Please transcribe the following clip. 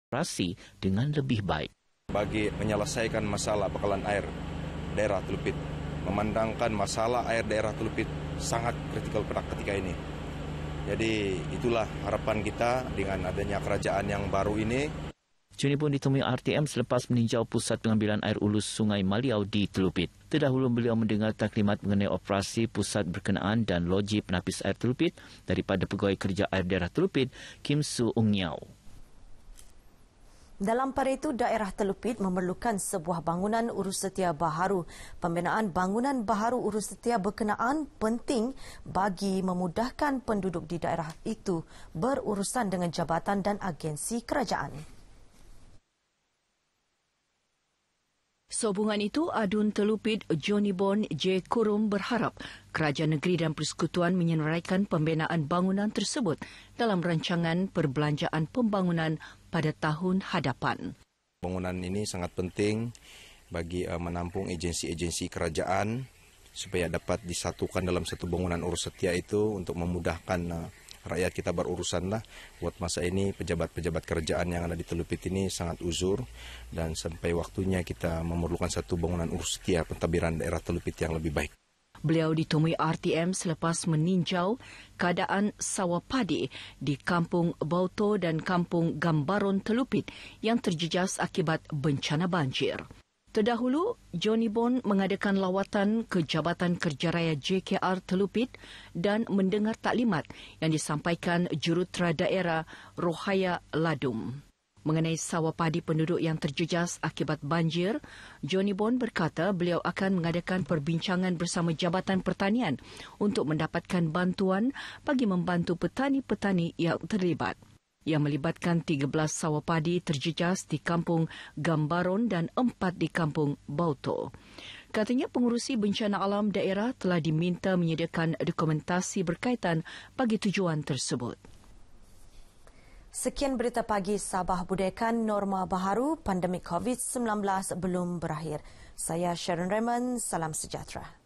operasi dengan lebih baik. Bagi menyelesaikan masalah bekalan air daerah Telupit, memandangkan masalah air daerah Telupit sangat kritikal pada ketika ini. Jadi itulah harapan kita dengan adanya kerajaan yang baru ini. Johnny pun ditemui RTM selepas meninjau pusat pengambilan air ulus Sungai Maliau di Telupit. Terdahulu beliau mendengar taklimat mengenai operasi pusat berkenaan dan loji penapis air Telupit daripada Pegawai Kerja Air Daerah Telupit, Kim Su Ung Ngiau. Dalam pada itu, daerah Telupit memerlukan sebuah bangunan urus setia baharu. Pembinaan bangunan baharu urus setia berkenaan penting bagi memudahkan penduduk di daerah itu berurusan dengan jabatan dan agensi kerajaan. Sehubungan itu, Adun Telupit Johnny Bon J. Kurum berharap Kerajaan Negeri dan Persekutuan menyenaraikan pembinaan bangunan tersebut dalam rancangan perbelanjaan pembangunan pada tahun hadapan. Bangunan ini sangat penting bagi menampung agensi-agensi kerajaan supaya dapat disatukan dalam satu bangunan urus setia itu untuk memudahkan rakyat kita berurusanlah. Buat masa ini pejabat-pejabat kerajaan yang ada di Telupit ini sangat uzur dan sampai waktunya kita memerlukan satu bangunan urus setia pentadbiran daerah Telupit yang lebih baik. Beliau ditemui RTM selepas meninjau keadaan sawah padi di Kampung Bauto dan Kampung Gambaron Telupit yang terjejas akibat bencana banjir. Terdahulu, Johnny Bon mengadakan lawatan ke Jabatan Kerja Raya JKR Telupit dan mendengar taklimat yang disampaikan Jurutera Daerah Rohaya Ladum. Mengenai sawah padi penduduk yang terjejas akibat banjir, Johnny Bon berkata beliau akan mengadakan perbincangan bersama Jabatan Pertanian untuk mendapatkan bantuan bagi membantu petani-petani yang terlibat, yang melibatkan 13 sawah padi terjejas di Kampung Gambaron dan 4 di Kampung Bauto. Katanya pengurusi bencana alam daerah telah diminta menyediakan dokumentasi berkaitan bagi tujuan tersebut. Sekian berita pagi Sabah budaykan norma baharu pandemik COVID-19 belum berakhir. Saya Sharon Raymond, salam sejahtera.